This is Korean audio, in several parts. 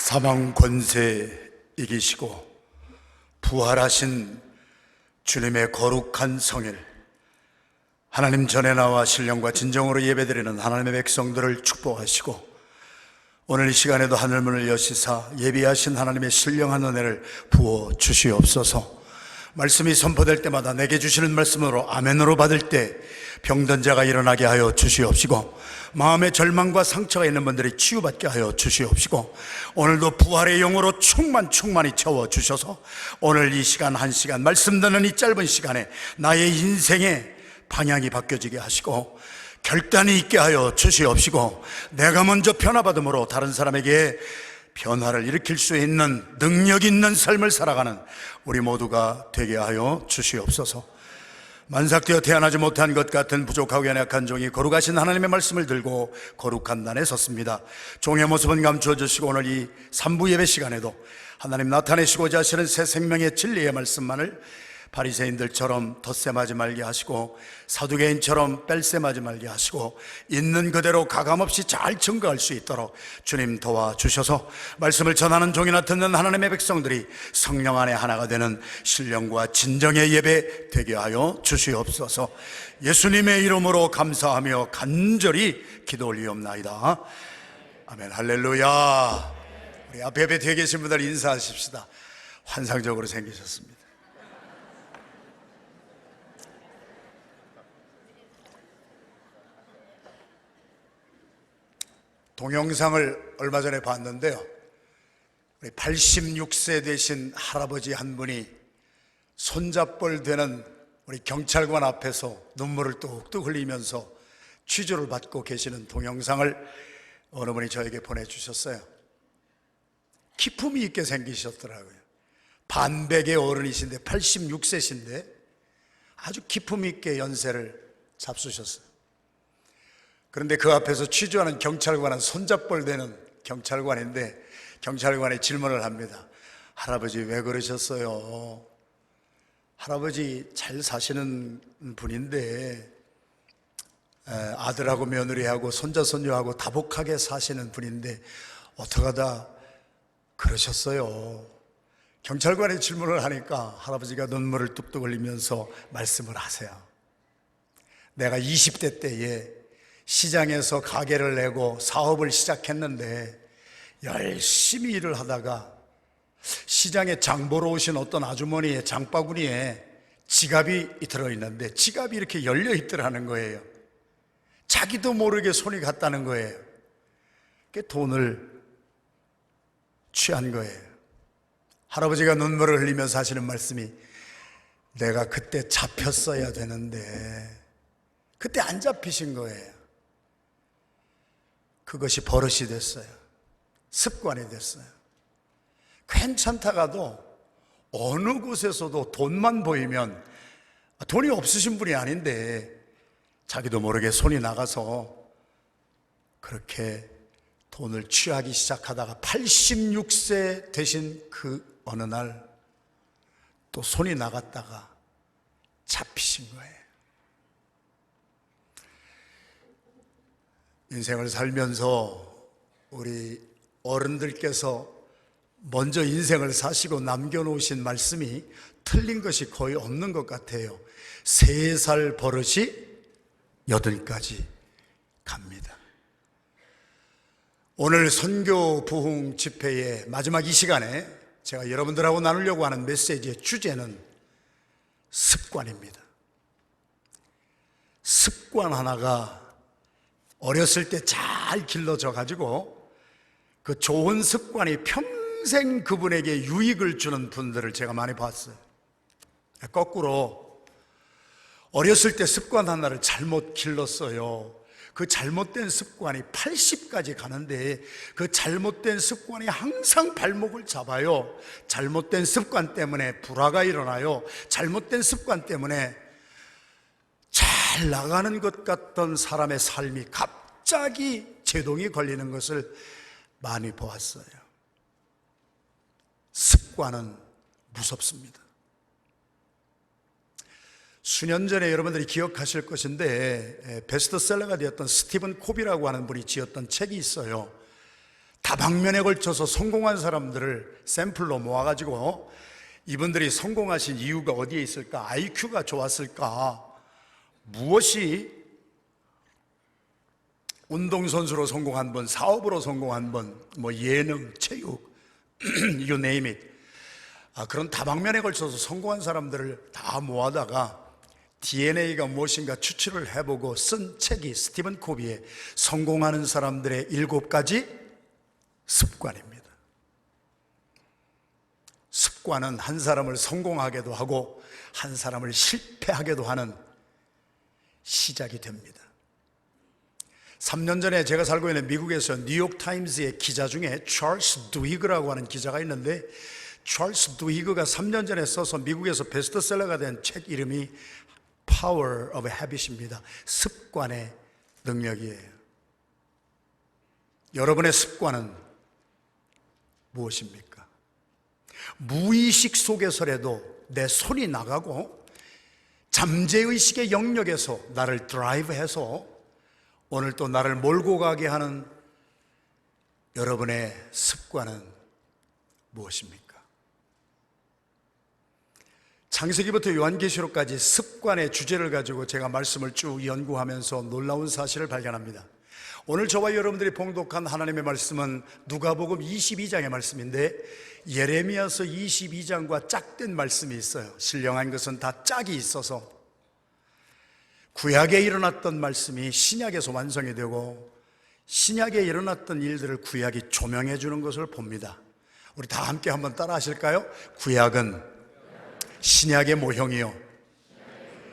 사망 권세 이기시고 부활하신 주님의 거룩한 성일, 하나님 전에 나와 신령과 진정으로 예배드리는 하나님의 백성들을 축복하시고 오늘 이 시간에도 하늘문을 여시사 예비하신 하나님의 신령한 은혜를 부어 주시옵소서. 말씀이 선포될 때마다 내게 주시는 말씀으로 아멘으로 받을 때 병든 자가 일어나게 하여 주시옵시고, 마음의 절망과 상처가 있는 분들이 치유받게 하여 주시옵시고, 오늘도 부활의 영으로 충만히 채워주셔서 오늘 이 시간 한 시간 말씀 듣는 이 짧은 시간에 나의 인생의 방향이 바뀌어지게 하시고 결단이 있게 하여 주시옵시고, 내가 먼저 변화받음으로 다른 사람에게 변화를 일으킬 수 있는 능력 있는 삶을 살아가는 우리 모두가 되게 하여 주시옵소서. 만삭되어 태어나지 못한 것 같은 부족하고 연약한 종이 거룩하신 하나님의 말씀을 들고 거룩한 난에 섰습니다. 종의 모습은 감추어 주시고 오늘 이 3부 예배 시간에도 하나님 나타내시고자 하시는 새 생명의 진리의 말씀만을 바리새인들처럼 덧셈하지 말게 하시고 사두개인처럼 뺄셈하지 말게 하시고 있는 그대로 가감없이 잘 증거할 수 있도록 주님 도와주셔서 말씀을 전하는 종이나 듣는 하나님의 백성들이 성령 안에 하나가 되는 신령과 진정의 예배 되게 하여 주시옵소서. 예수님의 이름으로 감사하며 간절히 기도 올리옵나이다. 아멘. 할렐루야. 우리 앞에 뒤에 계신 분들 인사하십시다. 환상적으로 생기셨습니다. 동영상을 얼마 전에 봤는데요, 86세 되신 할아버지 한 분이 손잡벌 되는 우리 경찰관 앞에서 눈물을 뚝뚝 흘리면서 취조를 받고 계시는 동영상을 어느 분이 저에게 보내주셨어요. 기품이 있게 생기셨더라고요. 반백의 어른이신데 86세신데 아주 기품 있게 연세를 잡수셨어요. 그런데 그 앞에서 취조하는 경찰관은 손잡벌 되는 경찰관인데 경찰관이 질문을 합니다. 할아버지 왜 그러셨어요? 할아버지 잘 사시는 분인데 아들하고 며느리하고 손자 손녀하고 다복하게 사시는 분인데 어떻게 하다 그러셨어요? 경찰관이 질문을 하니까 할아버지가 눈물을 뚝뚝 흘리면서 말씀을 하세요. 내가 20대 때에 시장에서 가게를 내고 사업을 시작했는데 열심히 일을 하다가 시장에 장 보러 오신 어떤 아주머니의 장바구니에 지갑이 들어있는데 지갑이 이렇게 열려 있더라는 거예요. 자기도 모르게 손이 갔다는 거예요. 그 돈을 취한 거예요. 할아버지가 눈물을 흘리면서 하시는 말씀이, 내가 그때 잡혔어야 되는데 그때 안 잡히신 거예요. 그것이 버릇이 됐어요. 습관이 됐어요. 괜찮다가도 어느 곳에서도 돈만 보이면, 돈이 없으신 분이 아닌데 자기도 모르게 손이 나가서 그렇게 돈을 취하기 시작하다가 86세 되신 그 어느 날 또 손이 나갔다가 잡히신 거예요. 인생을 살면서 우리 어른들께서 먼저 인생을 사시고 남겨놓으신 말씀이 틀린 것이 거의 없는 것 같아요. 3살 버릇이 8가지 갑니다. 오늘 선교 부흥 집회의 마지막 이 시간에 제가 여러분들하고 나누려고 하는 메시지의 주제는 습관입니다. 습관 하나가 어렸을 때 잘 길러져 가지고 그 좋은 습관이 평생 그분에게 유익을 주는 분들을 제가 많이 봤어요. 거꾸로 어렸을 때 습관 하나를 잘못 길렀어요. 그 잘못된 습관이 80까지 가는데 그 잘못된 습관이 항상 발목을 잡아요. 잘못된 습관 때문에 불화가 일어나요. 잘못된 습관 때문에 잘 나가는 것 같던 사람의 삶이 갑자기 제동이 걸리는 것을 많이 보았어요. 습관은 무섭습니다. 수년 전에 여러분들이 기억하실 것인데 베스트셀러가 되었던 스티븐 코비라고 하는 분이 지었던 책이 있어요. 다방면에 걸쳐서 성공한 사람들을 샘플로 모아가지고 이분들이 성공하신 이유가 어디에 있을까? IQ가 좋았을까? 무엇이 운동선수로 성공한 분, 사업으로 성공한 분, 뭐 예능, 체육, you name it. 그런 다방면에 걸쳐서 성공한 사람들을 다 모아다가 DNA가 무엇인가 추출을 해보고 쓴 책이 스티븐 코비의 성공하는 사람들의 7가지 습관입니다. 습관은 한 사람을 성공하게도 하고 한 사람을 실패하게도 하는 시작이 됩니다. 3년 전에 제가 살고 있는 미국에서 뉴욕타임즈의 기자 중에 찰스 드위그라고 하는 기자가 있는데, 찰스 드위그가 3년 전에 써서 미국에서 베스트셀러가 된 책 이름이 Power of Habit입니다. 습관의 능력이에요. 여러분의 습관은 무엇입니까? 무의식 속에서라도 내 손이 나가고 잠재의식의 영역에서 나를 드라이브해서 오늘 또 나를 몰고 가게 하는 여러분의 습관은 무엇입니까? 창세기부터 요한계시록까지 습관의 주제를 가지고 제가 말씀을 쭉 연구하면서 놀라운 사실을 발견합니다. 오늘 저와 여러분들이 봉독한 하나님의 말씀은 누가복음 22장의 말씀인데, 예레미야서 22장과 짝된 말씀이 있어요. 신령한 것은 다 짝이 있어서 구약에 일어났던 말씀이 신약에서 완성이 되고 신약에 일어났던 일들을 구약이 조명해 주는 것을 봅니다. 우리 다 함께 한번 따라 하실까요? 구약은 신약의 모형이요,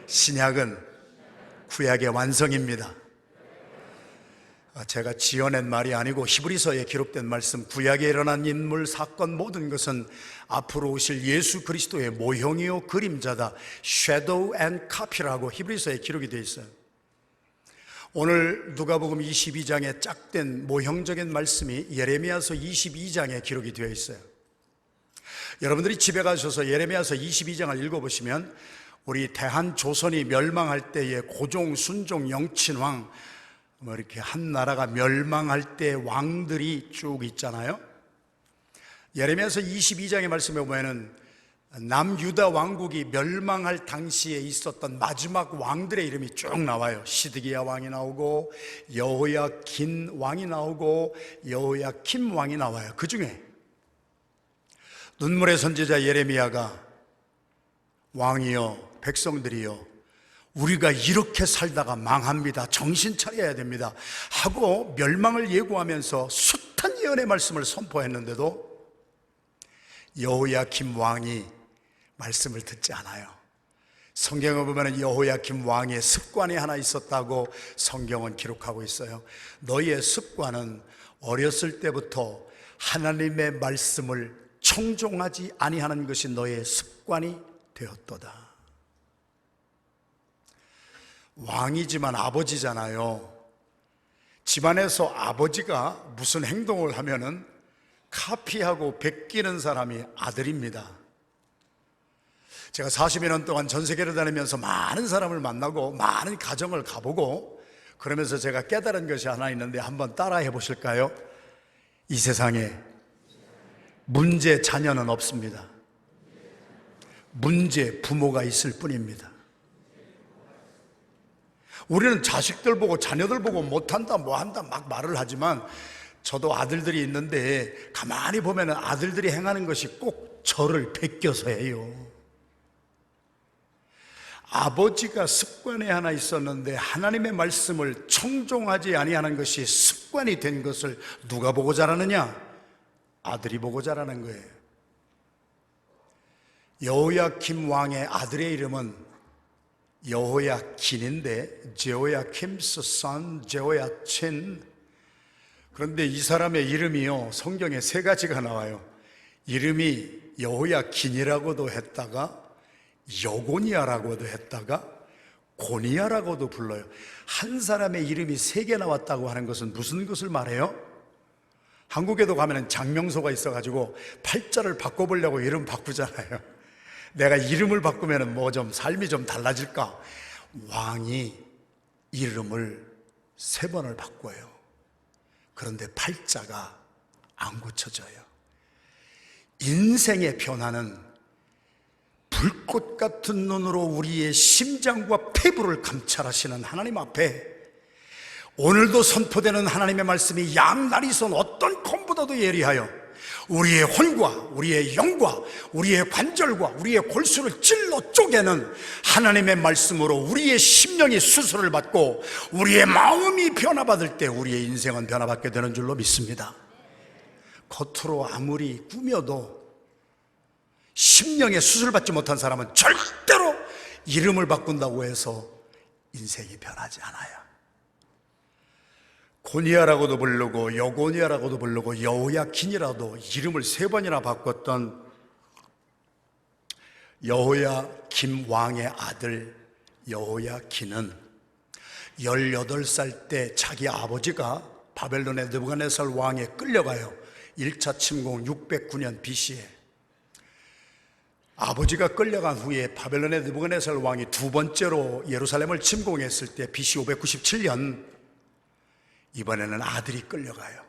신약은 구약의 완성입니다. 제가 지어낸 말이 아니고 히브리서에 기록된 말씀, 구약에 일어난 인물, 사건 모든 것은 앞으로 오실 예수 그리스도의 모형이요 그림자다. Shadow and copy라고 히브리서에 기록이 되어 있어요. 오늘 누가복음 22장에 짝된 모형적인 말씀이 예레미야서 22장에 기록이 되어 있어요. 여러분들이 집에 가셔서 예레미야서 22장을 읽어보시면 우리 대한조선이 멸망할 때의 고종, 순종, 영친왕, 이렇게 한 나라가 멸망할 때 왕들이 쭉 있잖아요. 예레미야서 22장의 말씀에 보면은 남유다 왕국이 멸망할 당시에 있었던 마지막 왕들의 이름이 쭉 나와요. 시드기야 왕이 나오고 여호야긴 왕이 나오고 여호야킴 왕이 나와요. 그 중에 눈물의 선지자 예레미야가 왕이여, 백성들이여, 우리가 이렇게 살다가 망합니다, 정신 차려야 됩니다 하고 멸망을 예고하면서 숱한 예언의 말씀을 선포했는데도 여호야김 왕이 말씀을 듣지 않아요. 성경에 보면 여호야김 왕의 습관이 하나 있었다고 성경은 기록하고 있어요. 너희의 습관은 어렸을 때부터 하나님의 말씀을 청종하지 아니하는 것이 너의 습관이 되었도다. 왕이지만 아버지잖아요. 집안에서 아버지가 무슨 행동을 하면은 카피하고 베끼는 사람이 아들입니다. 제가 40여 년 동안 전 세계를 다니면서 많은 사람을 만나고 많은 가정을 가보고 그러면서 제가 깨달은 것이 하나 있는데 한번 따라해 보실까요? 이 세상에 문제 자녀는 없습니다. 문제 부모가 있을 뿐입니다. 우리는 자식들 보고 자녀들 보고 못한다 뭐한다 막 말을 하지만 저도 아들들이 있는데 가만히 보면 아들들이 행하는 것이 꼭 저를 베껴서 해요. 아버지가 습관에 하나 있었는데 하나님의 말씀을 청종하지 아니하는 것이 습관이 된 것을 누가 보고 자라느냐? 아들이 보고 자라는 거예요. 여호야김 왕의 아들의 이름은 여호야긴인데 제호야킴스 son 제호야친. 그런데 이 사람의 이름이요 성경에 3가지가 나와요. 이름이 여호야긴이라고도 했다가 여고니아라고도 했다가 고니아라고도 불러요. 한 사람의 이름이 3개 나왔다고 하는 것은 무슨 것을 말해요? 한국에도 가면 장명소가 있어가지고 팔자를 바꿔보려고 이름 바꾸잖아요. 내가 이름을 바꾸면 뭐 좀 삶이 좀 달라질까? 왕이 이름을 3번을 바꿔요. 그런데 팔자가 안 고쳐져요. 인생의 변화는 불꽃 같은 눈으로 우리의 심장과 폐부를 감찰하시는 하나님 앞에 오늘도 선포되는 하나님의 말씀이 양날이선 어떤 검보다도 예리하여 우리의魂과 우리의 영과 우리의 관절과 우리의 골수를 찔러 쪼개는 하나님의 말씀으로 우리의 심령이 수술을 받고 우리의 마음이 변화받을 때 우리의 인생은 변화받게 되는 줄로 믿습니다. 겉으로 아무리 꾸며도 심령에 수술받지 못한 사람은 절대로 이름을 바꾼다고 해서 인생이 변하지 않아요. 고니아라고도 부르고 여고니아라고도 부르고 여호야긴이라도 이름을 3번이나 바꿨던 여호야김 왕의 아들 여호야긴은 18살 때 자기 아버지가 바벨론의 느부갓네살 왕에 끌려가요. 1차 침공 609년 BC에 아버지가 끌려간 후에 바벨론의 느부갓네살 왕이 2번째로 예루살렘을 침공했을 때 BC 597년 이번에는 아들이 끌려가요.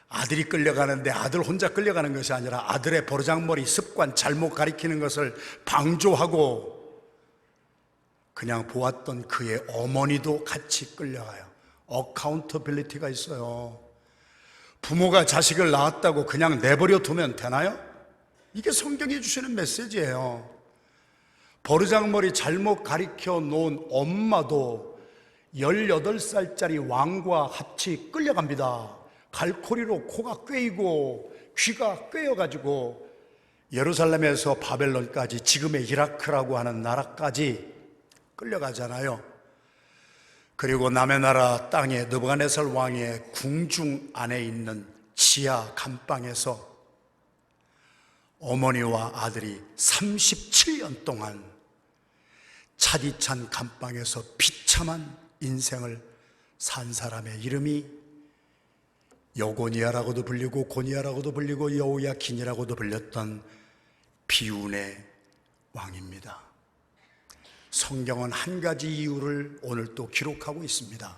아들이 끌려가는데 아들 혼자 끌려가는 것이 아니라 아들의 버르장머리 습관 잘못 가리키는 것을 방조하고 그냥 보았던 그의 어머니도 같이 끌려가요. 어카운터빌리티가 있어요. 부모가 자식을 낳았다고 그냥 내버려 두면 되나요? 이게 성경이 주시는 메시지예요. 버르장머리 잘못 가리켜 놓은 엄마도 18살짜리 왕과 같이 끌려갑니다. 갈고리로 코가 꿰이고 귀가 꿰어가지고 예루살렘에서 바벨론까지 지금의 이라크라고 하는 나라까지 끌려가잖아요. 그리고 남의 나라 땅에 느부갓네살 왕의 궁중 안에 있는 지하 감방에서 어머니와 아들이 37년 동안 차디찬 감방에서 비참한 인생을 산 사람의 이름이 여고니아라고도 불리고 고니아라고도 불리고 여호야긴이라고도 불렸던 비운의 왕입니다. 성경은 한 가지 이유를 오늘 또 기록하고 있습니다.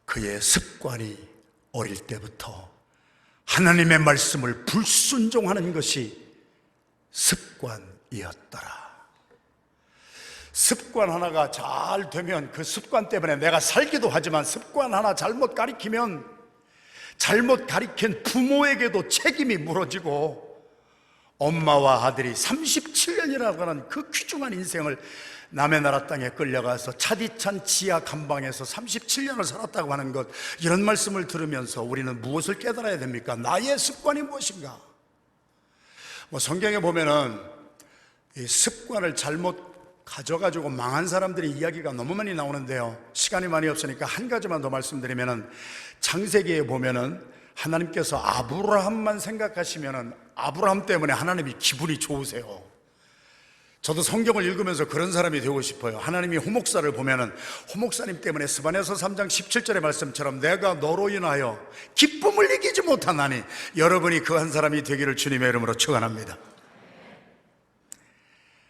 그의 습관이 어릴 때부터 하나님의 말씀을 불순종하는 것이 습관이었더라. 습관 하나가 잘 되면 그 습관 때문에 내가 살기도 하지만 습관 하나 잘못 가리키면 잘못 가리킨 부모에게도 책임이 물어지고 엄마와 아들이 37년이라고 하는 그 귀중한 인생을 남의 나라 땅에 끌려가서 차디찬 지하 감방에서 37년을 살았다고 하는 것, 이런 말씀을 들으면서 우리는 무엇을 깨달아야 됩니까? 나의 습관이 무엇인가? 성경에 보면은 이 습관을 잘못 가져가지고 망한 사람들의 이야기가 너무 많이 나오는데요, 시간이 많이 없으니까 한 가지만 더 말씀드리면은 창세기에 보면은 하나님께서 아브라함만 생각하시면은 아브라함 때문에 하나님이 기분이 좋으세요. 저도 성경을 읽으면서 그런 사람이 되고 싶어요. 하나님이 호목사를 보면은 호목사님 때문에 스바냐서 3장 17절의 말씀처럼 내가 너로 인하여 기쁨을 이기지 못하나니 여러분이 그 한 사람이 되기를 주님의 이름으로 축원합니다.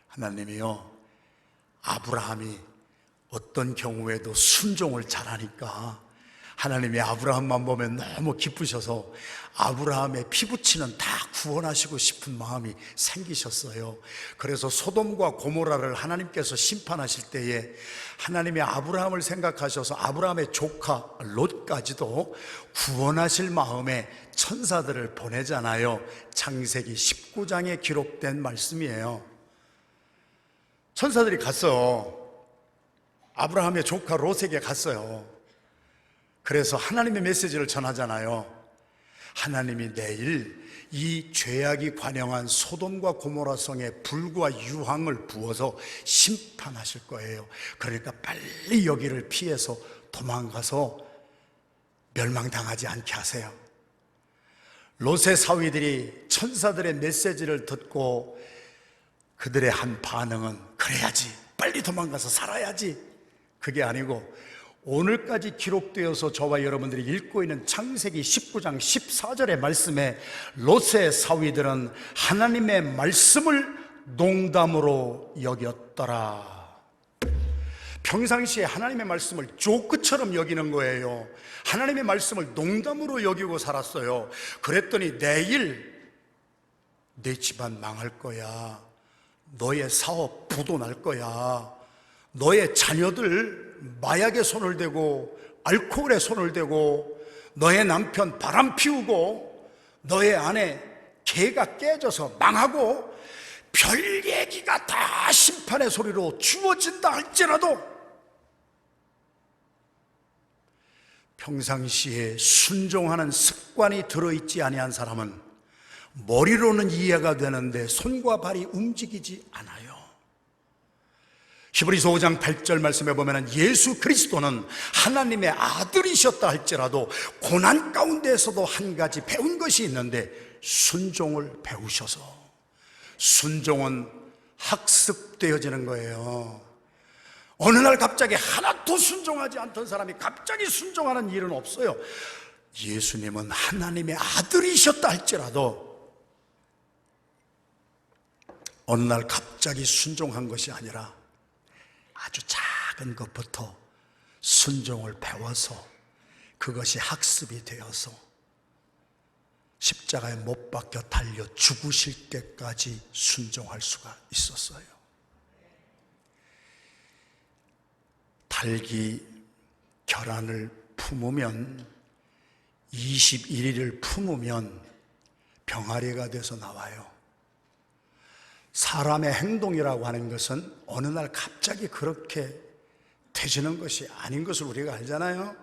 하나님이요, 아브라함이 어떤 경우에도 순종을 잘하니까 하나님이 아브라함만 보면 너무 기쁘셔서 아브라함의 피부치는 다 구원하시고 싶은 마음이 생기셨어요. 그래서 소돔과 고모라를 하나님께서 심판하실 때에 하나님이 아브라함을 생각하셔서 아브라함의 조카 롯까지도 구원하실 마음에 천사들을 보내잖아요. 창세기 19장에 기록된 말씀이에요. 천사들이 갔어요. 아브라함의 조카 롯에게 갔어요. 그래서 하나님의 메시지를 전하잖아요. 하나님이 내일 이 죄악이 관영한 소돔과 고모라 성에 불과 유황을 부어서 심판하실 거예요. 그러니까 빨리 여기를 피해서 도망가서 멸망당하지 않게 하세요. 롯의 사위들이 천사들의 메시지를 듣고 그들의 한 반응은 그래야지, 빨리 도망가서 살아야지, 그게 아니고 오늘까지 기록되어서 저와 여러분들이 읽고 있는 창세기 19장 14절의 말씀에 롯의 사위들은 하나님의 말씀을 농담으로 여겼더라. 평상시에 하나님의 말씀을 조크처럼 여기는 거예요. 하나님의 말씀을 농담으로 여기고 살았어요. 그랬더니 내일 내 집안 망할 거야. 너의 사업 부도 날 거야. 너의 자녀들 마약에 손을 대고 알코올에 손을 대고, 너의 남편 바람 피우고, 너의 아내 개가 깨져서 망하고, 별 얘기가 다 심판의 소리로 주어진다 할지라도 평상시에 순종하는 습관이 들어있지 아니한 사람은 머리로는 이해가 되는데 손과 발이 움직이지 않아요. 히브리서 5장 8절 말씀에 보면 예수 그리스도는 하나님의 아들이셨다 할지라도 고난 가운데에서도 한 가지 배운 것이 있는데 순종을 배우셔서, 순종은 학습되어지는 거예요. 어느 날 갑자기 하나도 순종하지 않던 사람이 갑자기 순종하는 일은 없어요. 예수님은 하나님의 아들이셨다 할지라도 어느 날 갑자기 순종한 것이 아니라 아주 작은 것부터 순종을 배워서 그것이 학습이 되어서 십자가에 못 박혀 달려 죽으실 때까지 순종할 수가 있었어요. 닭이 계란을 품으면 21일을 품으면 병아리가 돼서 나와요. 사람의 행동이라고 하는 것은 어느 날 갑자기 그렇게 되지는 것이 아닌 것을 우리가 알잖아요.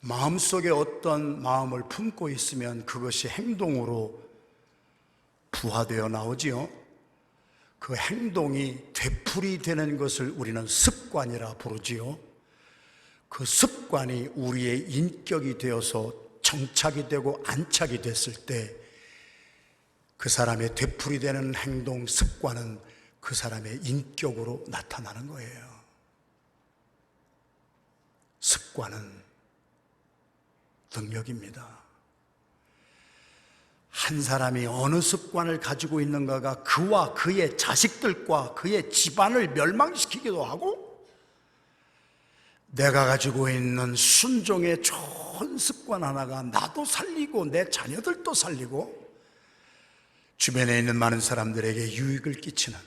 마음속에 어떤 마음을 품고 있으면 그것이 행동으로 부화되어 나오지요. 그 행동이 되풀이되는 것을 우리는 습관이라 부르지요. 그 습관이 우리의 인격이 되어서 정착이 되고 안착이 됐을 때 그 사람의 되풀이되는 행동, 습관은 그 사람의 인격으로 나타나는 거예요. 습관은 능력입니다. 한 사람이 어느 습관을 가지고 있는가가 그와 그의 자식들과 그의 집안을 멸망시키기도 하고, 내가 가지고 있는 순종의 좋은 습관 하나가 나도 살리고 내 자녀들도 살리고 주변에 있는 많은 사람들에게 유익을 끼치는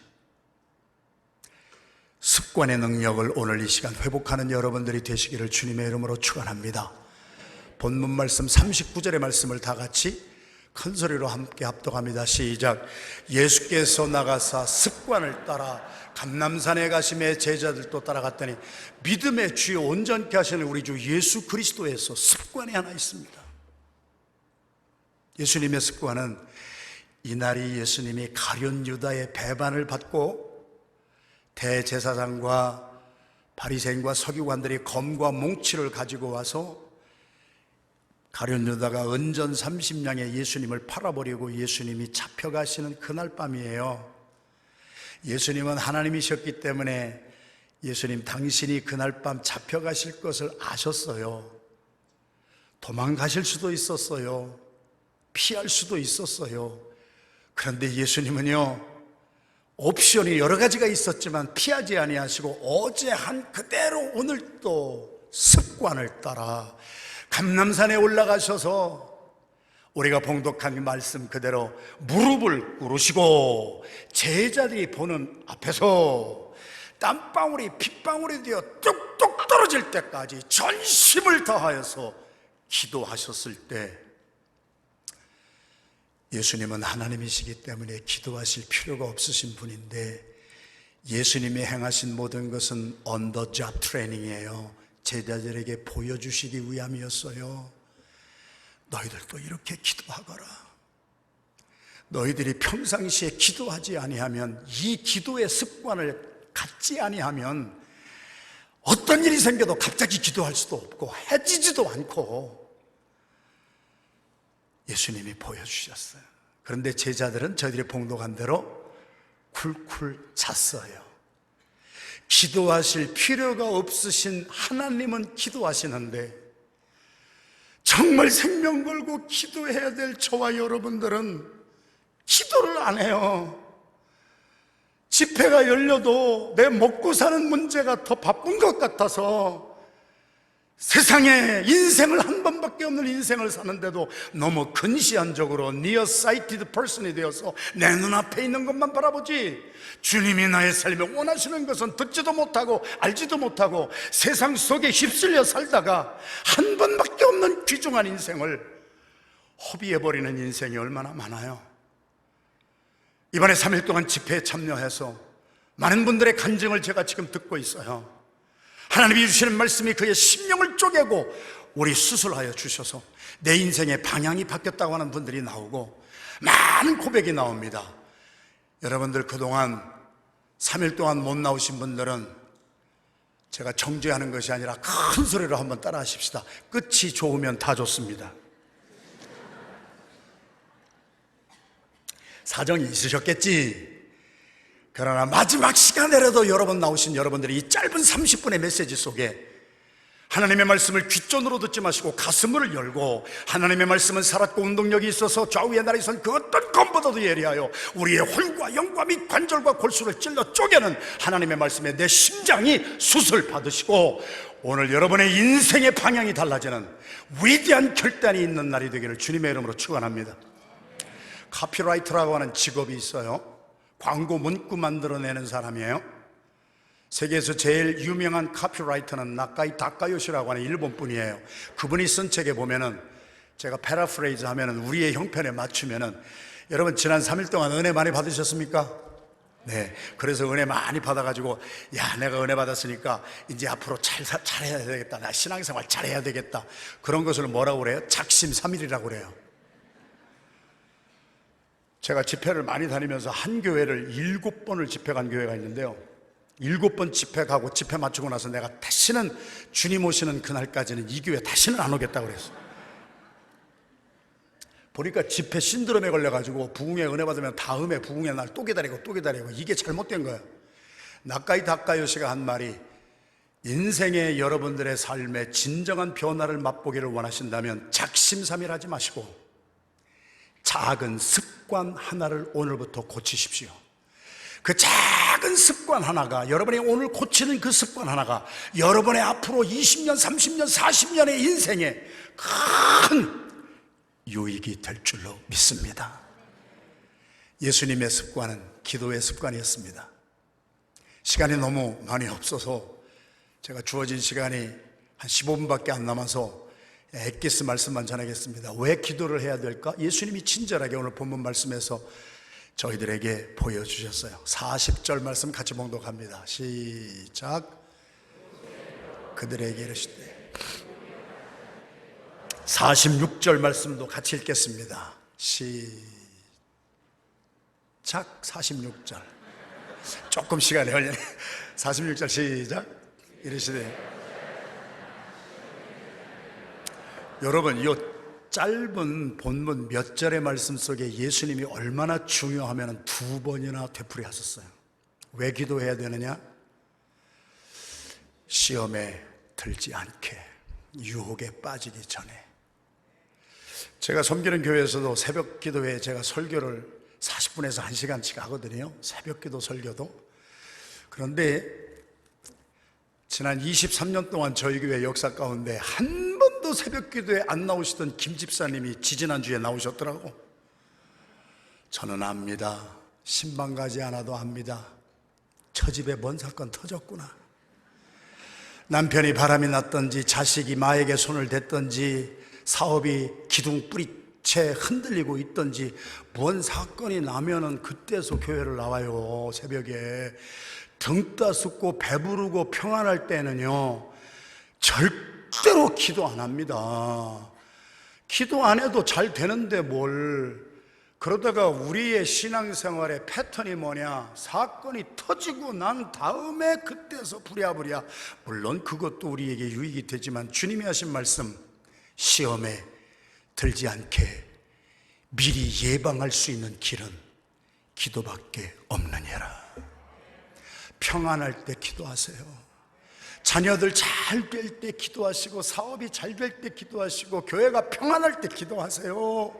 습관의 능력을 오늘 이 시간 회복하는 여러분들이 되시기를 주님의 이름으로 축원합니다. 본문 말씀 39절의 말씀을 다 같이 큰 소리로 함께 합독합니다. 시작. 예수께서 나가사 습관을 따라 감람산에 가심에 제자들도 따라갔더니 믿음의 주요 온전케 하시는 우리 주 예수 그리스도에서 습관이 하나 있습니다. 예수님의 습관은 이날이 예수님이 가룟 유다의 배반을 받고 대제사장과 바리새인과 서기관들이 검과 몽치를 가지고 와서 가룟 유다가 은전 30냥에 예수님을 팔아버리고 예수님이 잡혀가시는 그날 밤이에요. 예수님은 하나님이셨기 때문에 예수님 당신이 그날 밤 잡혀가실 것을 아셨어요. 도망가실 수도 있었어요. 피할 수도 있었어요. 그런데 예수님은요, 옵션이 여러 가지가 있었지만 피하지 아니하시고 어제 한 그대로 오늘도 습관을 따라 감람산에 올라가셔서 우리가 봉독한 말씀 그대로 무릎을 꿇으시고 제자들이 보는 앞에서 땀방울이 핏방울이 되어 뚝뚝 떨어질 때까지 전심을 다하여서 기도하셨을 때 예수님은 하나님이시기 때문에 기도하실 필요가 없으신 분인데 예수님이 행하신 모든 것은 on the job training이에요. 제자들에게 보여주시기 위함이었어요. 너희들도 이렇게 기도하거라. 너희들이 평상시에 기도하지 아니하면, 이 기도의 습관을 갖지 아니하면 어떤 일이 생겨도 갑자기 기도할 수도 없고 해지지도 않고 예수님이 보여주셨어요. 그런데 제자들은 저희들이 봉독한 대로 쿨쿨 잤어요. 기도하실 필요가 없으신 하나님은 기도하시는데 정말 생명 걸고 기도해야 될 저와 여러분들은 기도를 안 해요. 집회가 열려도 내 먹고 사는 문제가 더 바쁜 것 같아서 세상에 인생을 한 번밖에 없는 인생을 사는데도 너무 근시안적으로 nearsighted person이 되어서 내 눈앞에 있는 것만 바라보지, 주님이 나의 삶에 원하시는 것은 듣지도 못하고 알지도 못하고 세상 속에 휩쓸려 살다가 한 번밖에 없는 귀중한 인생을 허비해버리는 인생이 얼마나 많아요. 이번에 3일 동안 집회에 참여해서 많은 분들의 간증을 제가 지금 듣고 있어요. 하나님이 주시는 말씀이 그의 심령을 쪼개고 우리 수술하여 주셔서 내 인생의 방향이 바뀌었다고 하는 분들이 나오고 많은 고백이 나옵니다. 여러분들 그동안 3일 동안 못 나오신 분들은 제가 정죄하는 것이 아니라 큰 소리로 한번 따라 하십시다. 끝이 좋으면 다 좋습니다. 사정이 있으셨겠지. 그러나 마지막 시간에라도 여러분 나오신 여러분들이 이 짧은 30분의 메시지 속에 하나님의 말씀을 귓전으로 듣지 마시고 가슴을 열고, 하나님의 말씀은 살았고 운동력이 있어서 좌우의 나라에 선 그 어떤 검보다도 예리하여 우리의 홀과 영과 및 관절과 골수를 찔러 쪼개는 하나님의 말씀에 내 심장이 수술 받으시고 오늘 여러분의 인생의 방향이 달라지는 위대한 결단이 있는 날이 되기를 주님의 이름으로 축원합니다. 카피라이터라고 하는 직업이 있어요. 광고 문구 만들어내는 사람이에요. 세계에서 제일 유명한 카피라이터는 나카이 다카요시라고 하는 일본 분이에요. 그분이 쓴 책에 보면은, 제가 패러프레이즈 하면은 우리의 형편에 맞추면은, 여러분 지난 3일 동안 은혜 많이 받으셨습니까? 네. 그래서 은혜 많이 받아가지고, 야, 내가 은혜 받았으니까 이제 앞으로 잘해야 되겠다, 나 신앙생활 잘해야 되겠다, 그런 것을 뭐라고 그래요? 작심삼일이라고 그래요. 제가 집회를 많이 다니면서 한 교회를 7번을 집회 간 교회가 있는데요, 7번 집회 가고 집회 마치고 나서 내가 다시는 주님 오시는 그날까지는 이 교회 다시는 안 오겠다고 그랬어요. 보니까 집회 신드롬에 걸려가지고 부흥의 은혜 받으면 다음에 부흥의 날 또 기다리고 또 기다리고, 이게 잘못된 거예요. 나카이 다카요시가 한 말이, 인생의 여러분들의 삶에 진정한 변화를 맛보기를 원하신다면 작심삼일하지 마시고 작은 습관 하나를 오늘부터 고치십시오. 그 작은 습관 하나가, 여러분이 오늘 고치는 그 습관 하나가 여러분의 앞으로 20년, 30년, 40년의 인생에 큰 유익이 될 줄로 믿습니다. 예수님의 습관은 기도의 습관이었습니다. 시간이 너무 많이 없어서 제가 주어진 시간이 한 15분밖에 안 남아서 엑기스 말씀만 전하겠습니다. 왜 기도를 해야 될까? 예수님이 친절하게 오늘 본문 말씀에서 저희들에게 보여주셨어요. 40절 말씀 같이 봉독합니다. 시작. 그들에게 이르시되, 46절 말씀도 같이 읽겠습니다. 시작. 46절 조금 시간이 걸리네. 46절 시작. 이르시되, 여러분, 이 짧은 본문 몇 절의 말씀 속에 예수님이 얼마나 중요하면 2번이나 되풀이하셨어요. 왜 기도해야 되느냐? 시험에 들지 않게, 유혹에 빠지기 전에. 제가 섬기는 교회에서도 새벽 기도회에 제가 설교를 40분에서 1시간씩 하거든요. 새벽 기도 설교도. 그런데 지난 23년 동안 저희 교회 역사 가운데 한 번도 새벽 기도에 안 나오시던 김 집사님이 지지난주에 나오셨더라고. 저는 압니다. 신방 가지 않아도 압니다. 저 집에 뭔 사건 터졌구나. 남편이 바람이 났던지, 자식이 마에게 손을 댔던지, 사업이 기둥 뿌리채 흔들리고 있던지, 뭔 사건이 나면은 그때서 교회를 나와요. 새벽에 등 따숩고 배부르고 평안할 때는요 절대로 기도 안 합니다. 기도 안 해도 잘 되는데 뭘. 그러다가 우리의 신앙생활의 패턴이 뭐냐, 사건이 터지고 난 다음에 그때서 부랴부랴. 물론 그것도 우리에게 유익이 되지만 주님이 하신 말씀, 시험에 들지 않게 미리 예방할 수 있는 길은 기도밖에 없느니라. 평안할 때 기도하세요. 자녀들 잘 될 때 기도하시고, 사업이 잘 될 때 기도하시고, 교회가 평안할 때 기도하세요.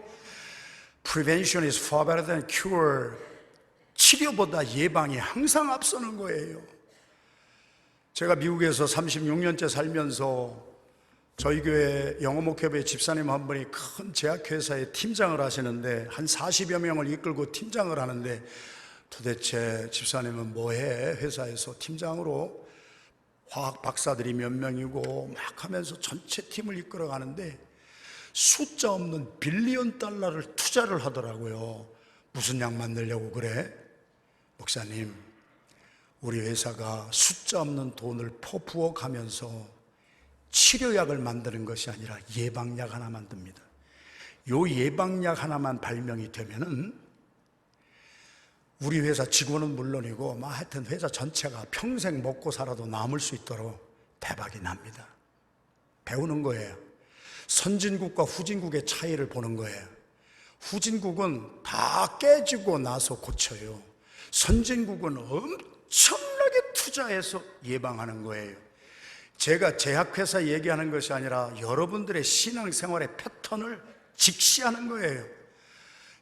Prevention is far better than cure. 치료보다 예방이 항상 앞서는 거예요. 제가 미국에서 36년째 살면서 저희 교회 영어목회부의 집사님 한 분이 큰 제약회사의 팀장을 하시는데 한 40여 명을 이끌고 팀장을 하는데, 도대체 집사님은 뭐해? 회사에서 팀장으로 화학 박사들이 몇 명이고 막 하면서 전체 팀을 이끌어 가는데 숫자 없는 빌리언 달러를 투자를 하더라고요. 무슨 약 만들려고 그래? 목사님, 우리 회사가 숫자 없는 돈을 퍼부어 가면서 치료약을 만드는 것이 아니라 예방약 하나 만듭니다. 요 예방약 하나만 발명이 되면은 우리 회사 직원은 물론이고 하여튼 회사 전체가 평생 먹고 살아도 남을 수 있도록 대박이 납니다. 배우는 거예요. 선진국과 후진국의 차이를 보는 거예요. 후진국은 다 깨지고 나서 고쳐요. 선진국은 엄청나게 투자해서 예방하는 거예요. 제가 제약회사 얘기하는 것이 아니라 여러분들의 신앙생활의 패턴을 직시하는 거예요.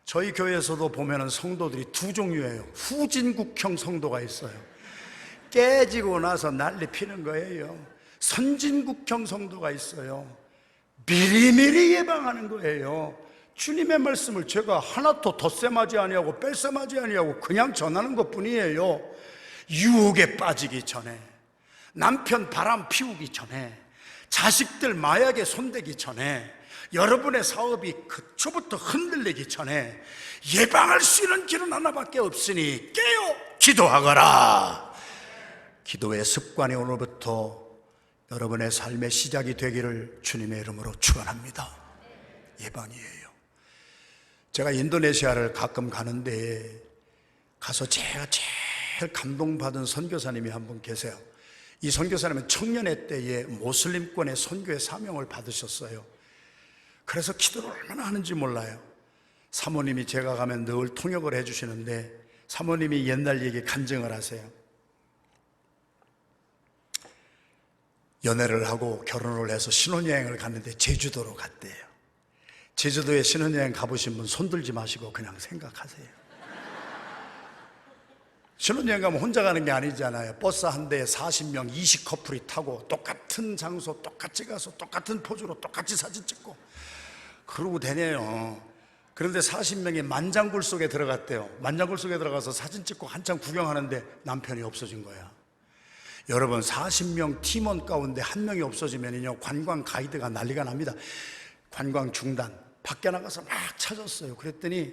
저희 교회에서도 보면은 성도들이 두 종류예요. 후진국형 성도가 있어요. 깨지고 나서 난리 피는 거예요. 선진국형 성도가 있어요. 미리미리 예방하는 거예요. 주님의 말씀을 제가 하나도 덧셈하지 아니하고 뺄셈하지 아니하고 그냥 전하는 것뿐이에요. 유혹에 빠지기 전에, 남편 바람 피우기 전에, 자식들 마약에 손대기 전에, 여러분의 사업이 그초부터 흔들리기 전에 예방할 수 있는 길은 하나밖에 없으니 깨어 기도하거라. 기도의 습관이 오늘부터 여러분의 삶의 시작이 되기를 주님의 이름으로 축원합니다. 예방이에요. 제가 인도네시아를 가끔 가는데 가서 제가 제일 감동받은 선교사님이 한 분 계세요. 이 선교사님은 청년회 때에 모슬림권의 선교의 사명을 받으셨어요. 그래서 기도를 얼마나 하는지 몰라요. 사모님이 제가 가면 늘 통역을 해주시는데 사모님이 옛날 얘기 간증을 하세요. 연애를 하고 결혼을 해서 신혼여행을 갔는데 제주도로 갔대요. 제주도에 신혼여행 가보신 분 손 들지 마시고 그냥 생각하세요. 신혼여행 가면 혼자 가는 게 아니잖아요. 버스 한 대에 40명 20커플이 타고 똑같은 장소 똑같이 가서 똑같은 포즈로 똑같이 사진 찍고 그러고 다녀요. 그런데 40명이 만장굴 속에 들어갔대요. 만장굴 속에 들어가서 사진 찍고 한참 구경하는데 남편이 없어진 거야. 여러분, 40명 팀원 가운데 한 명이 없어지면요 관광 가이드가 난리가 납니다. 관광 중단. 밖에 나가서 막 찾았어요. 그랬더니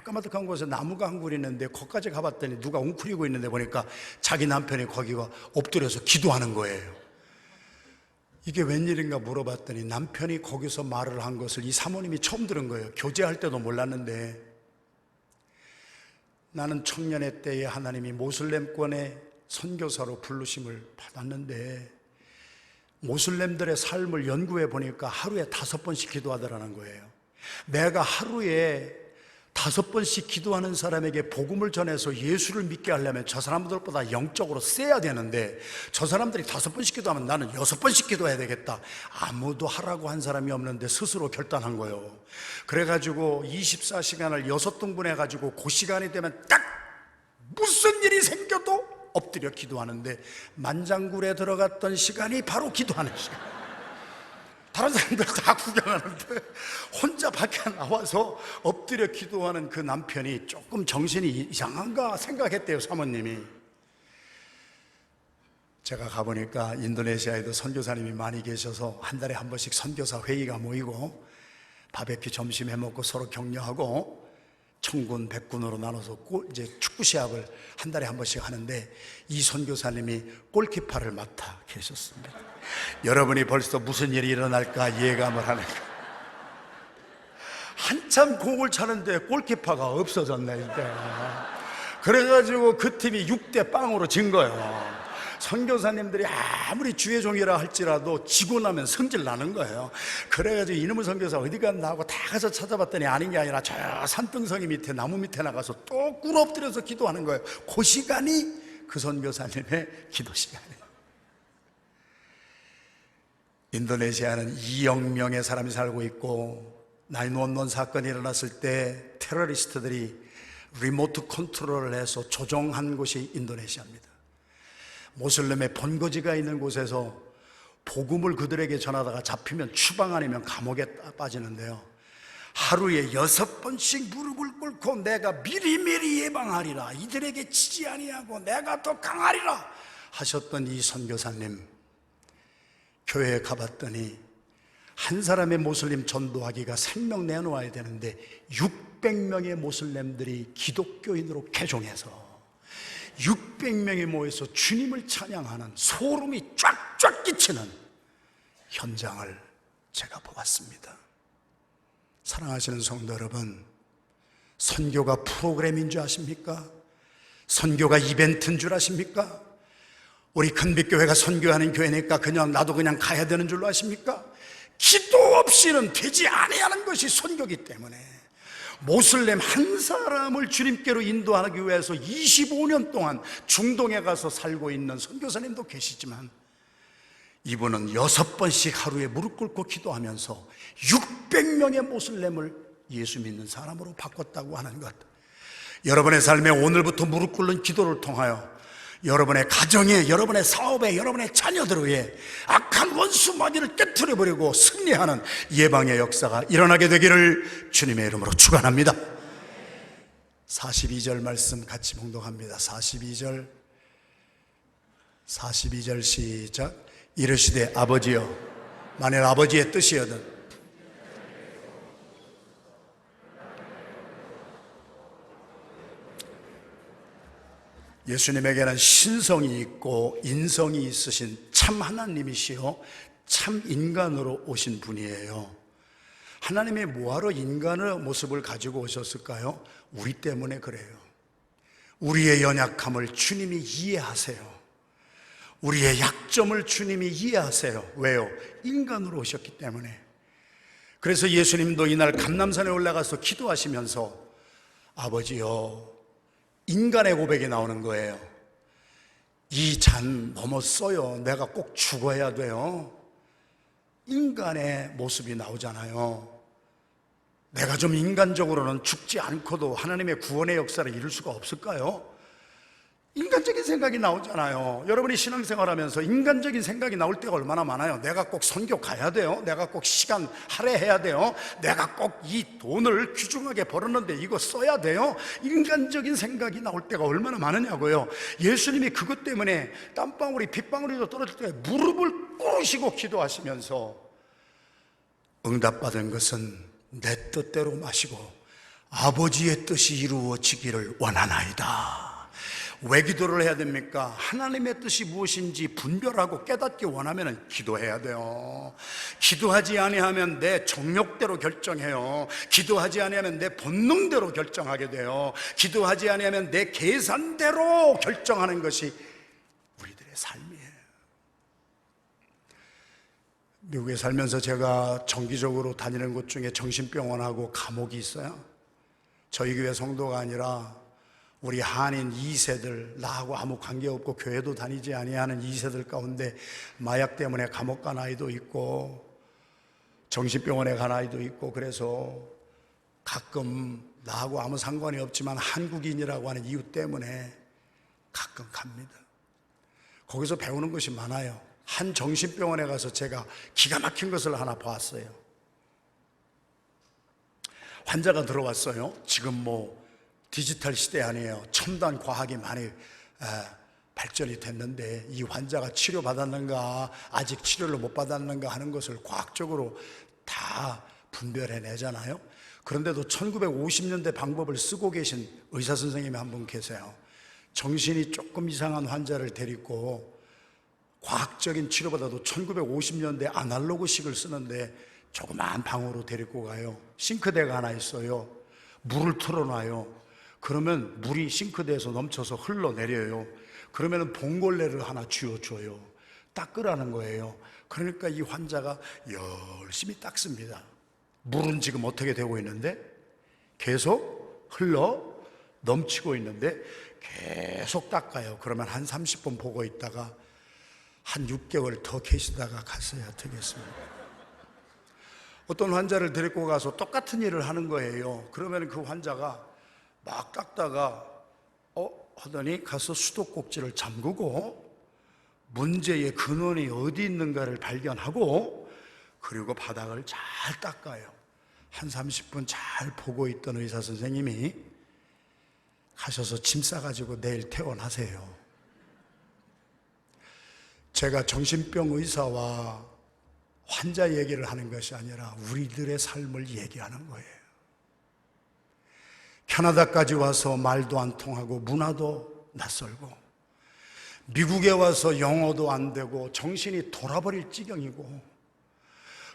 까마득한 곳에 나무가 한 그루 있는데 거기까지 가봤더니 누가 웅크리고 있는데 보니까 자기 남편이 거기가 엎드려서 기도하는 거예요. 이게 웬일인가 물어봤더니 남편이 거기서 말을 한 것을 이 사모님이 처음 들은 거예요. 교제할 때도 몰랐는데, 나는 청년회 때에 하나님이 모슬렘권의 선교사로 부르심을 받았는데 모슬렘들의 삶을 연구해 보니까 하루에 5번씩 기도하더라는 거예요. 내가 하루에 5번씩 기도하는 사람에게 복음을 전해서 예수를 믿게 하려면 저 사람들보다 영적으로 세야 되는데 저 사람들이 5번씩 기도하면 나는 6번씩 기도해야 되겠다. 아무도 하라고 한 사람이 없는데 스스로 결단한 거예요. 그래가지고 24시간을 6등분 해가지고 그 시간이 되면 딱 무슨 일이 생겨도 엎드려 기도하는데 만장굴에 들어갔던 시간이 바로 기도하는 시간. 다른 사람들 다 구경하는데 혼자 밖에 나와서 엎드려 기도하는 그 남편이 조금 정신이 이상한가 생각했대요, 사모님이. 제가 가보니까 인도네시아에도 선교사님이 많이 계셔서 한 달에 한 번씩 선교사 회의가 모이고 바베큐 점심 해먹고 서로 격려하고 청군, 백군으로 나눠서 이제 축구 시합을 한 달에 한 번씩 하는데 이 선교사님이 골키퍼를 맡아 계셨습니다. 여러분이 벌써 무슨 일이 일어날까 예감을 하는 거예요. 한참 공을 차는데 골키퍼가 없어졌네 이때. 그래가지고 그 팀이 6대0으로 진 거예요. 선교사님들이 아무리 주의 종이라 할지라도 지고 나면 성질 나는 거예요. 그래가지고 이놈의 선교사 어디 갔나 하고 다 가서 찾아봤더니 아닌 게 아니라 저 산등성이 밑에 나무 밑에 나가서 또 꿇어 엎드려서 기도하는 거예요. 그 시간이 그 선교사님의 기도 시간이에요. 인도네시아는 2억 명의 사람이 살고 있고 9/11 사건이 일어났을 때 테러리스트들이 리모트 컨트롤을 해서 조종한 곳이 인도네시아입니다. 모슬림의 본거지가 있는 곳에서 복음을 그들에게 전하다가 잡히면 추방 아니면 감옥에 빠지는데요, 하루에 6번씩 무릎을 꿇고 내가 미리미리 예방하리라, 이들에게 지지 아니하고 내가 더 강하리라 하셨던 이 선교사님, 교회에 가봤더니 한 사람의 모슬림 전도하기가 생명 내놓아야 되는데 600명의 모슬렘들이 기독교인으로 개종해서 600명이 모여서 주님을 찬양하는 소름이 쫙쫙 끼치는 현장을 제가 보았습니다. 사랑하시는 성도 여러분, 선교가 프로그램인 줄 아십니까? 선교가 이벤트인 줄 아십니까? 우리 큰빛교회가 선교하는 교회니까 나도 그냥 가야 되는 줄로 아십니까? 기도 없이는 되지 아니하는 것이 선교기 때문에 모슬렘 한 사람을 주님께로 인도하기 위해서 25년 동안 중동에 가서 살고 있는 선교사님도 계시지만 이분은 6번씩 하루에 무릎 꿇고 기도하면서 600명의 모슬렘을 예수 믿는 사람으로 바꿨다고 하는 것, 여러분의 삶에 오늘부터 무릎 꿇는 기도를 통하여 여러분의 가정에, 여러분의 사업에, 여러분의 자녀들 위해 악한 원수 마귀를 깨트려버리고 승리하는 예방의 역사가 일어나게 되기를 주님의 이름으로 축원합니다. 42절 말씀 같이 봉독합니다. 42절 시작. 이르시되 아버지여, 만일 아버지의 뜻이여든 예수님에게는 신성이 있고 인성이 있으신 참 하나님이시요 참 인간으로 오신 분이에요. 하나님이 뭐하러 인간의 모습을 가지고 오셨을까요? 우리 때문에 그래요. 우리의 연약함을 주님이 이해하세요. 우리의 약점을 주님이 이해하세요. 왜요? 인간으로 오셨기 때문에. 그래서 예수님도 이날 감람산에 올라가서 기도하시면서 아버지여, 인간의 고백이 나오는 거예요. 이 잔 넘었어요. 내가 꼭 죽어야 돼요. 인간의 모습이 나오잖아요. 내가 좀 인간적으로는 죽지 않고도 하나님의 구원의 역사를 이룰 수가 없을까요? 인간적인 생각이 나오잖아요. 여러분이 신앙생활하면서 인간적인 생각이 나올 때가 얼마나 많아요. 내가 꼭 선교 가야 돼요. 내가 꼭 시간 할애해야 돼요. 내가 꼭 이 돈을 귀중하게 벌었는데 이거 써야 돼요. 인간적인 생각이 나올 때가 얼마나 많으냐고요. 예수님이 그것 때문에 땀방울이 빗방울이도 떨어질 때 무릎을 꿇으시고 기도하시면서 응답받은 것은 내 뜻대로 마시고 아버지의 뜻이 이루어지기를 원하나이다. 왜 기도를 해야 됩니까? 하나님의 뜻이 무엇인지 분별하고 깨닫기 원하면 기도해야 돼요. 기도하지 아니하면 내 정욕대로 결정해요. 기도하지 아니하면 내 본능대로 결정하게 돼요. 기도하지 아니하면 내 계산대로 결정하는 것이 우리들의 삶이에요. 미국에 살면서 제가 정기적으로 다니는 곳 중에 정신병원하고 감옥이 있어요. 저희 교회 성도가 아니라 우리 한인 2세들, 나하고 아무 관계없고 교회도 다니지 아니하는 2세들 가운데 마약 때문에 감옥 간 아이도 있고 정신병원에 간 아이도 있고, 그래서 가끔 나하고 아무 상관이 없지만 한국인이라고 하는 이유 때문에 가끔 갑니다. 거기서 배우는 것이 많아요. 한 정신병원에 가서 제가 기가 막힌 것을 하나 봤어요. 환자가 들어왔어요. 지금 디지털 시대 아니에요. 첨단 과학이 많이 발전이 됐는데 이 환자가 치료받았는가 아직 치료를 못 받았는가 하는 것을 과학적으로 다 분별해내잖아요. 그런데도 1950년대 방법을 쓰고 계신 의사 선생님이 한 분 계세요. 정신이 조금 이상한 환자를 데리고 과학적인 치료보다도 1950년대 아날로그식을 쓰는데 조그마한 방으로 데리고 가요. 싱크대가 하나 있어요. 물을 틀어놔요. 그러면 물이 싱크대에서 넘쳐서 흘러내려요. 그러면 봉골레를 하나 쥐어줘요. 닦으라는 거예요. 그러니까 이 환자가 열심히 닦습니다. 물은 지금 어떻게 되고 있는데? 계속 흘러 넘치고 있는데 계속 닦아요. 그러면 한 30분 보고 있다가 한 6개월 더 계시다가 갔어야 되겠습니다. 어떤 환자를 데리고 가서 똑같은 일을 하는 거예요. 그러면 그 환자가 막 닦다가 하더니 가서 수도꼭지를 잠그고 문제의 근원이 어디 있는가를 발견하고 그리고 바닥을 잘 닦아요. 한 30분 잘 보고 있던 의사 선생님이 가셔서 짐 싸가지고 내일 퇴원하세요. 제가 정신병 의사와 환자 얘기를 하는 것이 아니라 우리들의 삶을 얘기하는 거예요. 캐나다까지 와서 말도 안 통하고 문화도 낯설고 미국에 와서 영어도 안 되고 정신이 돌아버릴 지경이고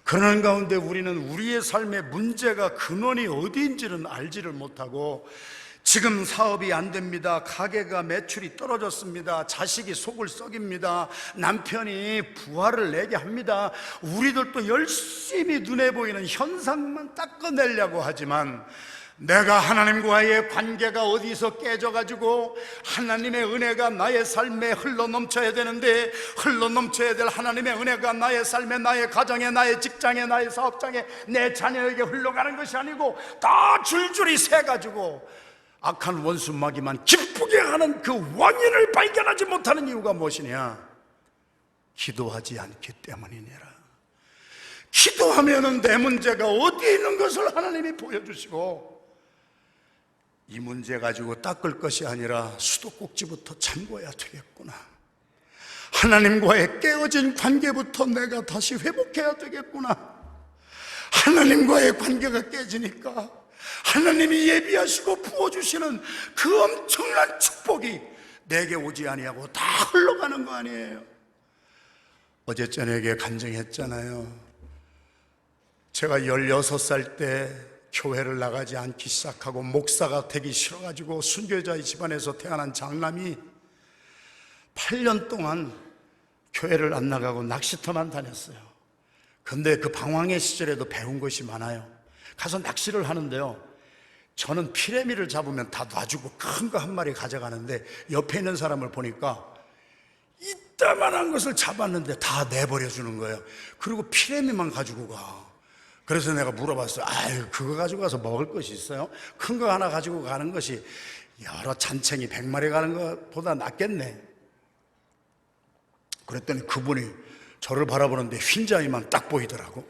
그러는 가운데 우리는 우리의 삶의 문제가 근원이 어디인지는 알지를 못하고 지금 사업이 안 됩니다. 가게가 매출이 떨어졌습니다. 자식이 속을 썩입니다. 남편이 부하를 내게 합니다. 우리들도 열심히 눈에 보이는 현상만 닦아내려고 하지만 내가 하나님과의 관계가 어디서 깨져가지고 하나님의 은혜가 나의 삶에 흘러넘쳐야 되는데 흘러넘쳐야 될 하나님의 은혜가 나의 삶에, 나의 가정에, 나의 직장에, 나의 사업장에, 내 자녀에게 흘러가는 것이 아니고 다 줄줄이 새가지고 악한 원수 마귀만 기쁘게 하는 그 원인을 발견하지 못하는 이유가 무엇이냐? 기도하지 않기 때문이니라. 기도하면은 내 문제가 어디에 있는 것을 하나님이 보여주시고 이 문제 가지고 닦을 것이 아니라 수도꼭지부터 잠궈야 되겠구나. 하나님과의 깨어진 관계부터 내가 다시 회복해야 되겠구나. 하나님과의 관계가 깨지니까 하나님이 예비하시고 부어주시는 그 엄청난 축복이 내게 오지 아니하고 다 흘러가는 거 아니에요. 어제 저녁에 간증했잖아요. 제가 16살 때 교회를 나가지 않기 시작하고 목사가 되기 싫어가지고 순교자의 집안에서 태어난 장남이 8년 동안 교회를 안 나가고 낚시터만 다녔어요. 근데 그 방황의 시절에도 배운 것이 많아요. 가서 낚시를 하는데요, 저는 피레미를 잡으면 다 놔주고 큰 거 한 마리 가져가는데 옆에 있는 사람을 보니까 이따만한 것을 잡았는데 다 내버려 주는 거예요. 그리고 피레미만 가지고 가. 그래서 내가 물어봤어요. 아유, 그거 가지고 가서 먹을 것이 있어요? 큰 거 하나 가지고 가는 것이 여러 잔챙이 100마리 가는 것보다 낫겠네. 그랬더니 그분이 저를 바라보는데 흰자위만 딱 보이더라고.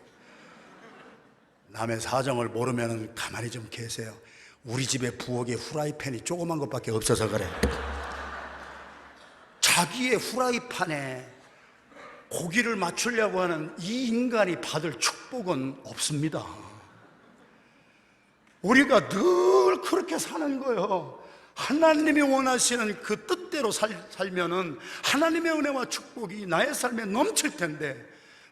남의 사정을 모르면 가만히 좀 계세요. 우리 집에 부엌에 후라이팬이 조그만 것밖에 없어서 그래. 자기의 후라이팬에 고기를 맞추려고 하는 이 인간이 받을 축복은 없습니다. 우리가 늘 그렇게 사는 거예요. 하나님이 원하시는 그 뜻대로 살면은 하나님의 은혜와 축복이 나의 삶에 넘칠 텐데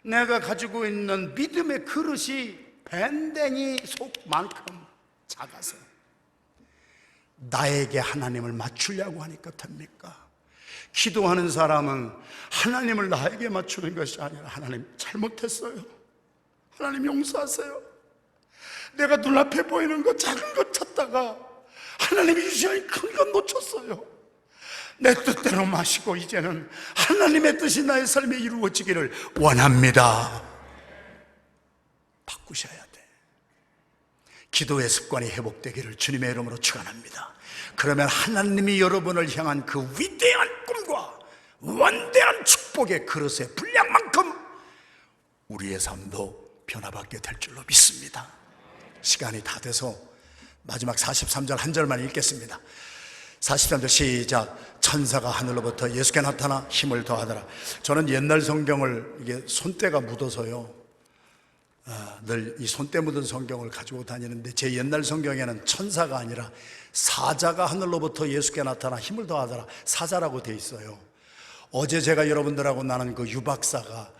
내가 가지고 있는 믿음의 그릇이 밴댕이 속만큼 작아서 나에게 하나님을 맞추려고 하니까 됩니까? 기도하는 사람은 하나님을 나에게 맞추는 것이 아니라 하나님 잘못했어요, 하나님 용서하세요, 내가 눈앞에 보이는 것 작은 것 찾다가 하나님이 주시는 큰 것 놓쳤어요, 내 뜻대로 마시고 이제는 하나님의 뜻이 나의 삶에 이루어지기를 원합니다. 바꾸셔야 돼. 기도의 습관이 회복되기를 주님의 이름으로 축원합니다. 그러면 하나님이 여러분을 향한 그 위대한 꿈과 원대한 축복의 그릇의 분량만큼 우리의 삶도 변화받게 될 줄로 믿습니다. 시간이 다 돼서 마지막 43절 한 절만 읽겠습니다. 43절 시작. 천사가 하늘로부터 예수께 나타나 힘을 더하더라. 저는 옛날 성경을 이게 손때가 묻어서요, 늘 이 손때 묻은 성경을 가지고 다니는데 제 옛날 성경에는 천사가 아니라 사자가 하늘로부터 예수께 나타나 힘을 더하더라, 사자라고 돼 있어요. 어제 제가 여러분들하고 나눈 그 유박사가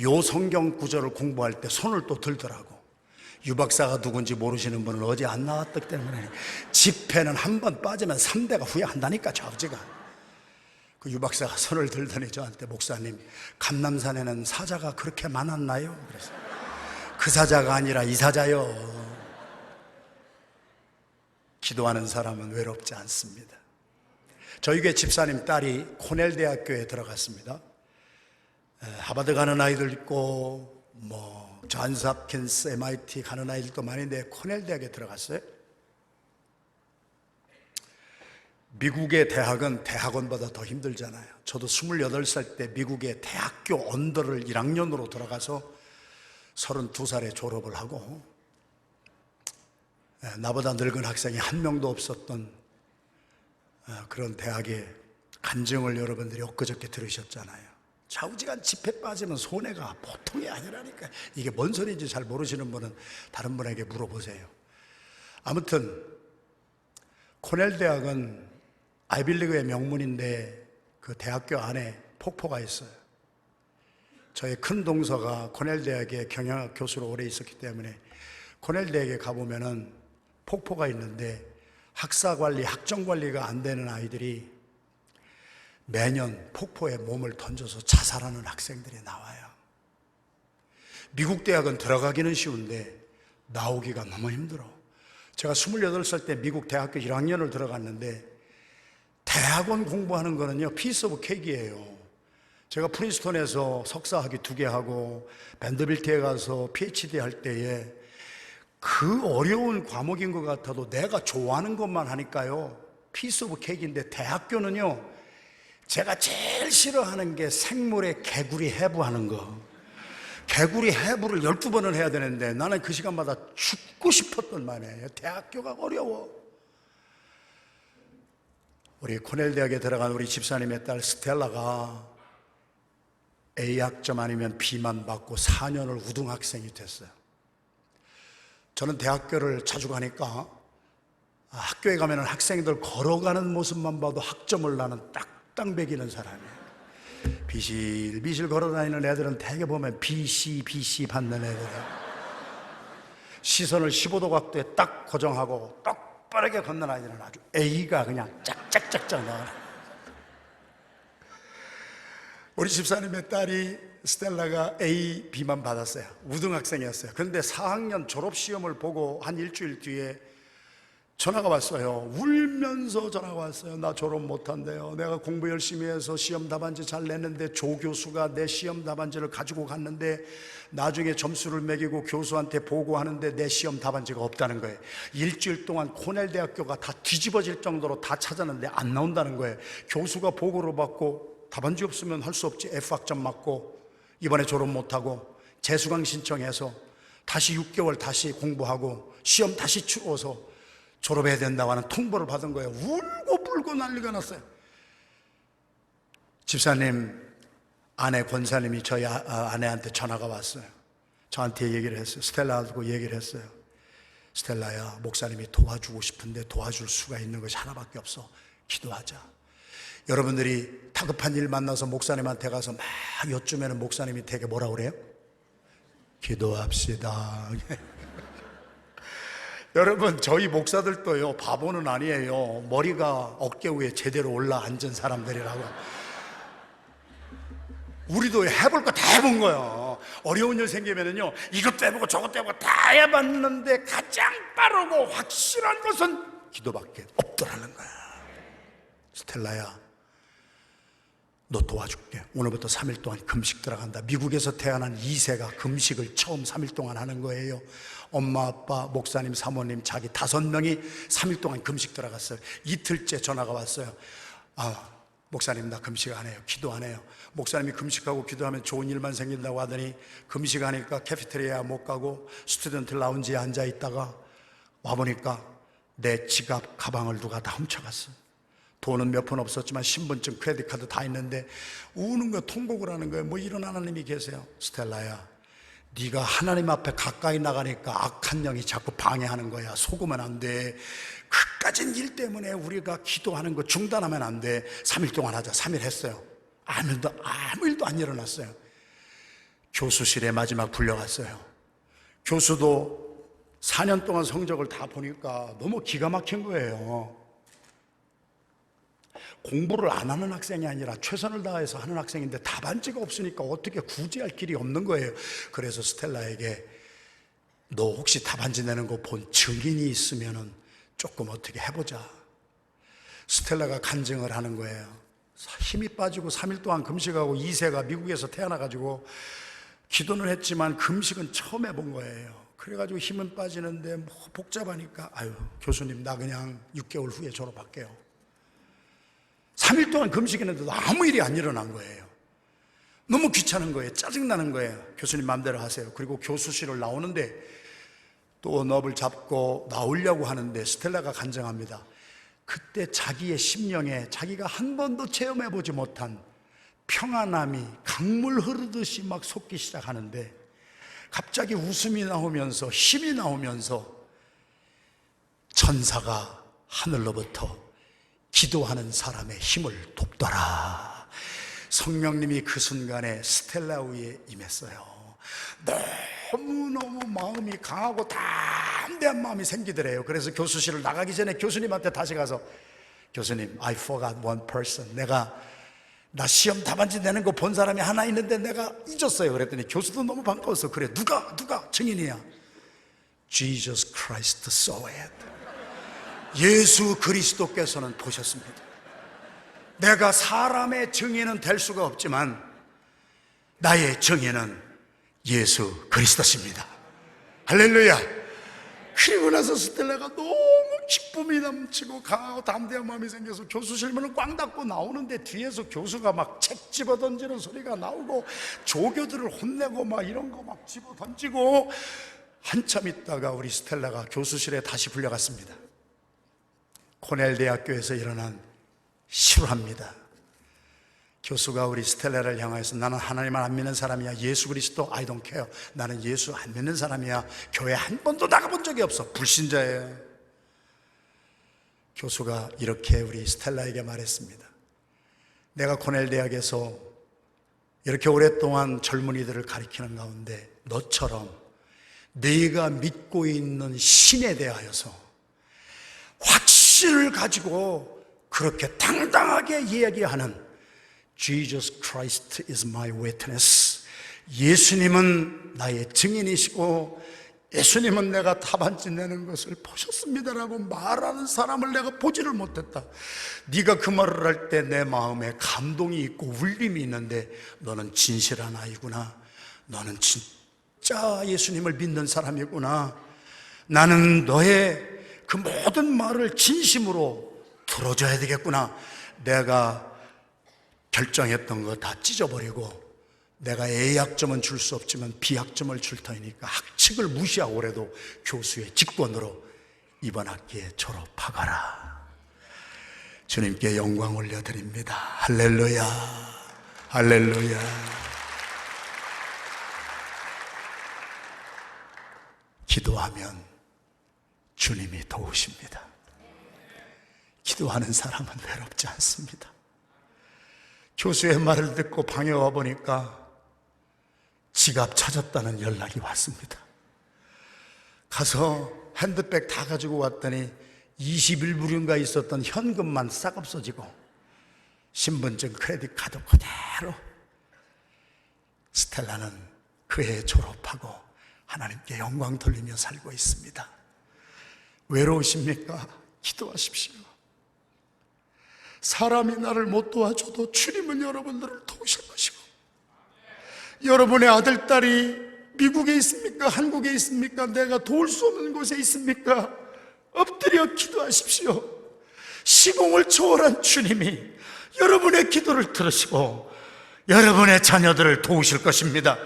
요 성경 구절을 공부할 때 손을 또 들더라고. 유박사가 누군지 모르시는 분은 어제 안 나왔기 때문에 집회는 한 번 빠지면 3대가 후회한다니까, 저 아버지가. 그 유박사가 손을 들더니 저한테, 목사님, 감남산에는 사자가 그렇게 많았나요? 그래서 그 사자가 아니라 이 사자요. 기도하는 사람은 외롭지 않습니다. 저희 교회 집사님 딸이 코넬 대학교에 들어갔습니다. 하버드 가는 아이들 있고 존스 홉킨스, MIT 가는 아이들도 많은데 코넬 대학에 들어갔어요. 미국의 대학은 대학원보다 더 힘들잖아요. 저도 28살 때 미국의 대학교 언더를 1학년으로 들어가서 32살에 졸업을 하고, 나보다 늙은 학생이 한 명도 없었던 그런 대학의 간증을 여러분들이 엊그저께 들으셨잖아요. 좌우지간 짚에 빠지면 손해가 보통이 아니라니까. 이게 뭔 소리인지 잘 모르시는 분은 다른 분에게 물어보세요. 아무튼 코넬 대학은 아이빌리그의 명문인데 그 대학교 안에 폭포가 있어요. 저의 큰 동서가 코넬 대학의 경영학 교수로 오래 있었기 때문에 코넬 대학에 가보면은 폭포가 있는데 학사 관리, 학점 관리가 안 되는 아이들이 매년 폭포에 몸을 던져서 자살하는 학생들이 나와요. 미국 대학은 들어가기는 쉬운데 나오기가 너무 힘들어. 제가 28살 때 미국 대학교 1학년을 들어갔는데 대학원 공부하는 거는요, 피스 오브 케이크예요. 제가 프린스턴에서 석사학위 2개 하고 밴더빌트에 가서 PhD 할 때에 그 어려운 과목인 것 같아도 내가 좋아하는 것만 하니까요, 피스 오브 케이크인데 대학교는요, 제가 제일 싫어하는 게 생물의 개구리 해부하는 거. 개구리 해부를 12번을 해야 되는데 나는 그 시간마다 죽고 싶었던 말이에요. 대학교가 어려워. 우리 코넬 대학에 들어간 우리 집사님의 딸 스텔라가 A 학점 아니면 B만 받고 4년을 우등학생이 됐어요. 저는 대학교를 자주 가니까 학교에 가면 학생들 걸어가는 모습만 봐도 학점을 나는 딱딱 매기는 사람이에요. 비실비실 걸어다니는 애들은 대개 보면 BC 받는 애들이에요. 시선을 15도 각도에 딱 고정하고 똑바르게 걷는 아이들은 아주 A가 그냥 짝짝짝짝 나와요. 우리 집사님의 딸이 스텔라가 A, B만 받았어요. 우등학생이었어요. 그런데 4학년 졸업시험을 보고 한 일주일 뒤에 전화가 왔어요. 울면서 전화가 왔어요. 나 졸업 못한대요. 내가 공부 열심히 해서 시험 답안지 잘 냈는데 조 교수가 내 시험 답안지를 가지고 갔는데 나중에 점수를 매기고 교수한테 보고하는데 내 시험 답안지가 없다는 거예요. 일주일 동안 코넬 대학교가 다 뒤집어질 정도로 다 찾았는데 안 나온다는 거예요. 교수가 보고를 받고 답안지 없으면 할 수 없지. F학점 맞고 이번에 졸업 못하고 재수강 신청해서 다시 6개월 다시 공부하고 시험 다시 치러서 졸업해야 된다고 하는 통보를 받은 거예요. 울고 불고 난리가 났어요. 집사님 아내 권사님이 저희 아내한테 전화가 왔어요. 저한테 얘기를 했어요. 스텔라하고 얘기를 했어요. 스텔라야, 목사님이 도와주고 싶은데 도와줄 수가 있는 것이 하나밖에 없어. 기도하자. 여러분들이 다급한 일 만나서 목사님한테 가서 막 여쭈면은 목사님이 되게 뭐라 그래요? 기도합시다. 여러분, 저희 목사들도요, 바보는 아니에요. 머리가 어깨 위에 제대로 올라 앉은 사람들이라고. 우리도 해볼 거 다 해본 거예요. 어려운 일 생기면은요, 이것도 해보고 저것도 해보고 다 해봤는데 가장 빠르고 확실한 것은 기도밖에 없더라는 거야. 스텔라야, 너 도와줄게. 오늘부터 3일 동안 금식 들어간다. 미국에서 태어난 2세가 금식을 처음 3일 동안 하는 거예요. 엄마, 아빠, 목사님, 사모님, 자기 5명이 3일 동안 금식 들어갔어요. 이틀째 전화가 왔어요. 목사님 나 금식 안 해요. 기도 안 해요. 목사님이 금식하고 기도하면 좋은 일만 생긴다고 하더니 금식하니까 캐피테리아 못 가고 스튜던트 라운지에 앉아 있다가 와보니까 내 지갑, 가방을 누가 다 훔쳐갔어요. 돈은 몇 푼 없었지만 신분증, 크레딧카드 다 있는데 우는 거예요. 통곡을 하는 거예요. 뭐 이런 하나님이 계세요. 스텔라야, 네가 하나님 앞에 가까이 나가니까 악한 영이 자꾸 방해하는 거야. 속으면 안 돼. 그까진 일 때문에 우리가 기도하는 거 중단하면 안 돼. 3일 동안 하자. 3일 했어요. 아무 일도 안 일어났어요. 교수실에 마지막 불려갔어요. 교수도 4년 동안 성적을 다 보니까 너무 기가 막힌 거예요. 공부를 안 하는 학생이 아니라 최선을 다해서 하는 학생인데 답안지가 없으니까 어떻게 구제할 길이 없는 거예요. 그래서 스텔라에게 너 혹시 답안지 내는 거 본 증인이 있으면 조금 어떻게 해보자. 스텔라가 간증을 하는 거예요. 힘이 빠지고 3일 동안 금식하고 2세가 미국에서 태어나가지고 기도는 했지만 금식은 처음 해본 거예요. 그래가지고 힘은 빠지는데 뭐 복잡하니까 교수님 나 그냥 6개월 후에 졸업할게요. 3일 동안 금식했는데도 아무 일이 안 일어난 거예요. 너무 귀찮은 거예요. 짜증나는 거예요. 교수님 마음대로 하세요. 그리고 교수실을 나오는데 또 넙을 잡고 나오려고 하는데 스텔라가 간증합니다. 그때 자기의 심령에 자기가 한 번도 체험해보지 못한 평안함이 강물 흐르듯이 막 솟기 시작하는데 갑자기 웃음이 나오면서 힘이 나오면서 천사가 하늘로부터 기도하는 사람의 힘을 돕더라. 성령님이 그 순간에 스텔라 위에 임했어요. 너무너무 마음이 강하고 담대한 마음이 생기더래요. 그래서 교수실을 나가기 전에 교수님한테 다시 가서 교수님, I forgot one person. 나 시험 답안지 내는 거 본 사람이 하나 있는데 내가 잊었어요. 그랬더니 교수도 너무 반가워서 그래, 누가 증인이야? Jesus Christ saw it. 예수 그리스도께서는 보셨습니다. 내가 사람의 증인은 될 수가 없지만 나의 증인은 예수 그리스도십니다. 할렐루야. 그리고 나서 스텔라가 너무 기쁨이 넘치고 강하고 담대한 마음이 생겨서 교수실 문을 꽝 닫고 나오는데 뒤에서 교수가 막 책 집어 던지는 소리가 나오고 조교들을 혼내고 막 이런 거 막 집어 던지고 한참 있다가 우리 스텔라가 교수실에 다시 불려갔습니다. 코넬 대학교에서 일어난 실화입니다. 교수가 우리 스텔라를 향해서 나는 하나님을 안 믿는 사람이야. 예수 그리스도 I don't care. 나는 예수 안 믿는 사람이야. 교회 한 번도 나가본 적이 없어. 불신자예요. 교수가 이렇게 우리 스텔라에게 말했습니다. 내가 코넬 대학에서 이렇게 오랫동안 젊은이들을 가르치는 가운데 너처럼 네가 믿고 있는 신에 대하여서 확신을 가지고 그렇게 당당하게 이야기하는 Jesus Christ is my witness. 예수님은 나의 증인이시고 예수님은 내가 답안지 내는 것을 보셨습니다라고 말하는 사람을 내가 보지를 못했다. 네가 그 말을 할 때 내 마음에 감동이 있고 울림이 있는데 너는 진실한 아이구나. 너는 진짜 예수님을 믿는 사람이구나. 나는 너의 그 모든 말을 진심으로 들어줘야 되겠구나. 내가 결정했던 거 다 찢어버리고 내가 A학점은 줄 수 없지만 B학점을 줄 터이니까 학칙을 무시하고 그래도 교수의 직권으로 이번 학기에 졸업하거라. 주님께 영광 올려드립니다. 할렐루야, 할렐루야. 기도하면 주님이 도우십니다. 기도하는 사람은 외롭지 않습니다. 교수의 말을 듣고 방에 와보니까 지갑 찾았다는 연락이 왔습니다. 가서 핸드백 다 가지고 왔더니 21불인가 있었던 현금만 싹 없어지고 신분증, 크레딧 카드 그대로. 스텔라는 그 해 졸업하고 하나님께 영광 돌리며 살고 있습니다. 외로우십니까? 기도하십시오. 사람이 나를 못 도와줘도 주님은 여러분들을 도우실 것이고, 여러분의 아들, 딸이 미국에 있습니까? 한국에 있습니까? 내가 도울 수 없는 곳에 있습니까? 엎드려 기도하십시오. 시공을 초월한 주님이 여러분의 기도를 들으시고 여러분의 자녀들을 도우실 것입니다.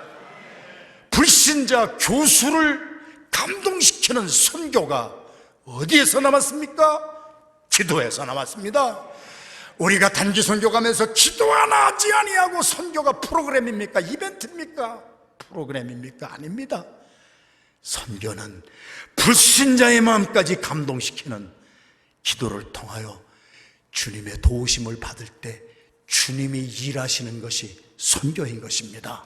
불신자 교수를 감동시키는 선교가 어디에서 남았습니까? 기도에서 남았습니다. 우리가 단기 선교 가면서 기도 하나 하지 아니하고 선교가 프로그램입니까? 이벤트입니까? 프로그램입니까? 아닙니다. 선교는 불신자의 마음까지 감동시키는 기도를 통하여 주님의 도우심을 받을 때 주님이 일하시는 것이 선교인 것입니다.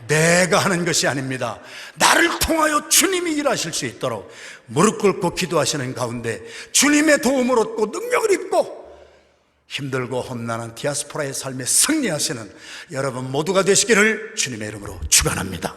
내가 하는 것이 아닙니다. 나를 통하여 주님이 일하실 수 있도록 무릎 꿇고 기도하시는 가운데 주님의 도움을 얻고 능력을 입고 힘들고 험난한 디아스포라의 삶에 승리하시는 여러분 모두가 되시기를 주님의 이름으로 축원합니다.